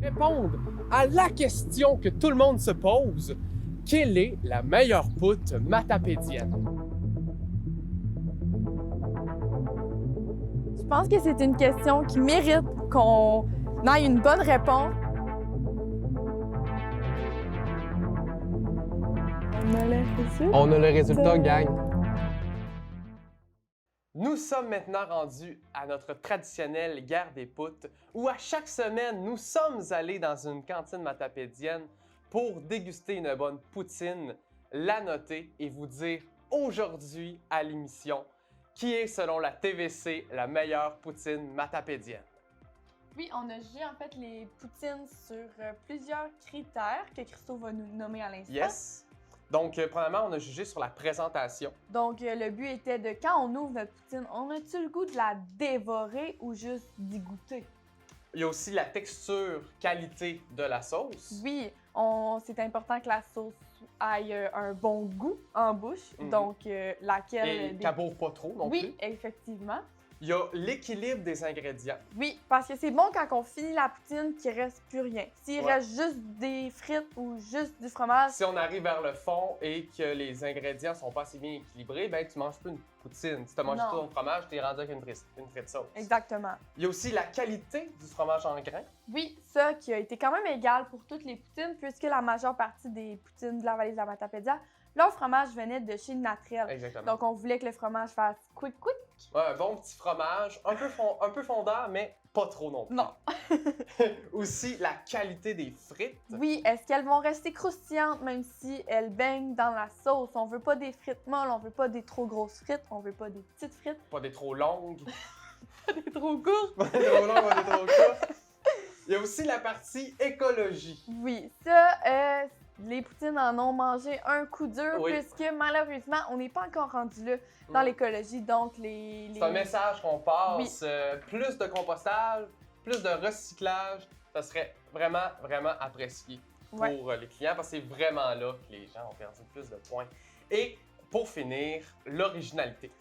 Répondre à la question que tout le monde se pose, quelle est la meilleure poutre matapédienne? Je pense que c'est une question qui mérite qu'on ait une bonne réponse. On a le résultat, gang. Nous sommes maintenant rendus à notre traditionnelle guerre des poutres, où à chaque semaine, nous sommes allés dans une cantine matapédienne pour déguster une bonne poutine, la noter et vous dire aujourd'hui à l'émission qui est, selon la TVC, la meilleure poutine matapédienne. Oui, on a jugé en fait les poutines sur plusieurs critères que Christo va nous nommer à l'instant. Yes! Donc, premièrement, on a jugé sur la présentation. Donc, le but était de, quand on ouvre notre poutine, on a-tu le goût de la dévorer ou juste d'y goûter? Il y a aussi la texture, qualité de la sauce. Oui, c'est important que la sauce ait un bon goût en bouche, donc laquelle... Et cabourre pas trop non plus. Oui, effectivement. Il y a l'équilibre des ingrédients. Oui, parce que c'est bon quand on finit la poutine qu'il reste plus rien. S'il reste juste des frites ou juste du fromage... Si on arrive vers le fond et que les ingrédients sont pas assez bien équilibrés, ben tu manges plus une poutine. Si tu as mangé tout ton fromage, tu es rendu avec une frite sauce. Exactement. Il y a aussi la qualité du fromage en grains. Oui, ça qui a été quand même égal pour toutes les poutines, puisque la majeure partie des poutines de la vallée de la Matapédia, leur fromage venait de chez Natrel. Exactement. Donc, on voulait que le fromage fasse quick. Ouais, un bon petit fromage, un peu fondant, mais pas trop non plus. Non. Aussi, la qualité des frites. Oui, est-ce qu'elles vont rester croustillantes même si elles baignent dans la sauce? On veut pas des frites molles, on veut pas des trop grosses frites, on veut pas des petites frites. Pas des trop longues. Pas des trop courtes. Pas des trop longues, pas des trop courtes. Il y a aussi la partie écologie. Oui, ça, les poutines en ont mangé un coup dur, puisque malheureusement, on n'est pas encore rendu là dans l'écologie. Donc, C'est un message qu'on passe. Plus de compostage, plus de recyclage, ça serait vraiment, vraiment apprécié pour les clients parce que c'est vraiment là que les gens ont perdu plus de points. Et pour finir, l'originalité.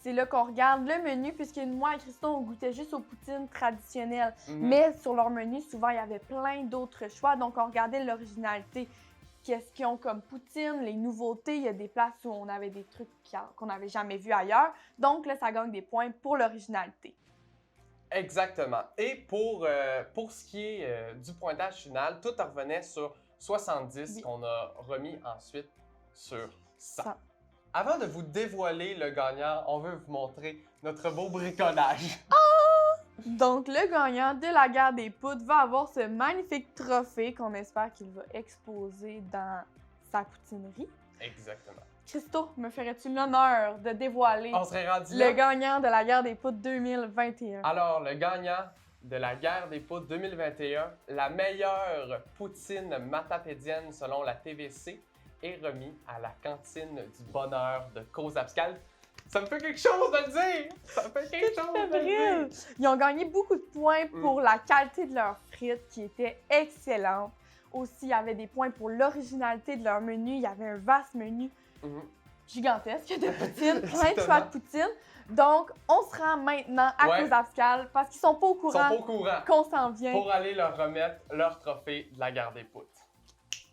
C'est là qu'on regarde le menu, puisque moi et Christo, on goûtait juste aux poutines traditionnelles. Mais sur leur menu, souvent, il y avait plein d'autres choix. Donc, on regardait l'originalité. Qu'est-ce qu'ils ont comme poutine, les nouveautés. Il y a des places où on avait des trucs qu'on n'avait jamais vus ailleurs. Donc, là, ça gagne des points pour l'originalité. Exactement. Et pour ce qui est du pointage final, tout revenait sur 70 qu'on a remis ensuite sur 100. Avant de vous dévoiler le gagnant, on veut vous montrer notre beau bricolage. Donc, le gagnant de la guerre des poutres va avoir ce magnifique trophée qu'on espère qu'il va exposer dans sa poutinerie. Exactement. Christo, me ferais-tu l'honneur de dévoiler le gagnant de la guerre des poutres 2021? Alors, le gagnant de la guerre des poutres 2021, la meilleure poutine matapédienne selon la TVC, est remis à la cantine du bonheur de Cause-Abscal. Ça me fait quelque chose de le dire! Ça me fait quelque chose de le dire! Ils ont gagné beaucoup de points pour la qualité de leurs frites qui était excellente. Aussi, il y avait des points pour l'originalité de leur menu. Il y avait un vaste menu gigantesque de poutine, plein de choix de poutine. Donc, on se rend maintenant à Cause-Abscal parce qu'ils sont pas au courant qu'on s'en vient. Pour aller leur remettre leur trophée de la guerre des poutres.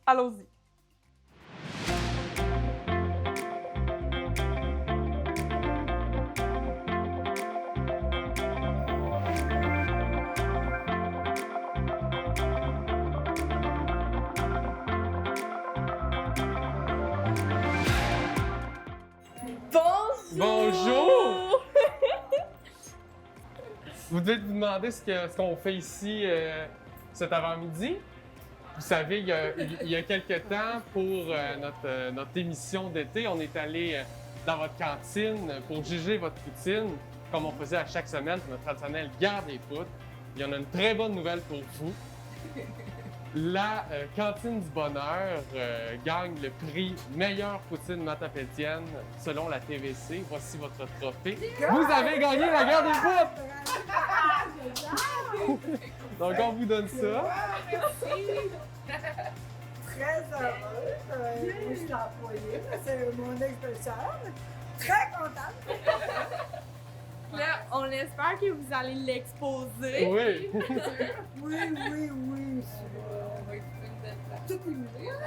Allons-y. Bonjour! Vous devez vous demander ce qu'on fait ici cet avant-midi. Vous savez, il y a quelques temps, pour notre émission d'été, on est allé dans votre cantine pour juger votre poutine, comme on faisait à chaque semaine pour notre traditionnelle guerre des poutres. Il y en a une très bonne nouvelle pour vous. La cantine du bonheur gagne le prix meilleure poutine matapédienne selon la TVC. Voici votre trophée. Vous avez gagné la guerre des poutres! Donc on vous donne ça. Merci! Très heureuse. Moi, je suis employée, c'est mon ex-belle-sœur. Très contente. Là, on espère que vous allez l'exposer. Oui. Oui, oui, oui. On va y trouver une belle place. Tout est mieux.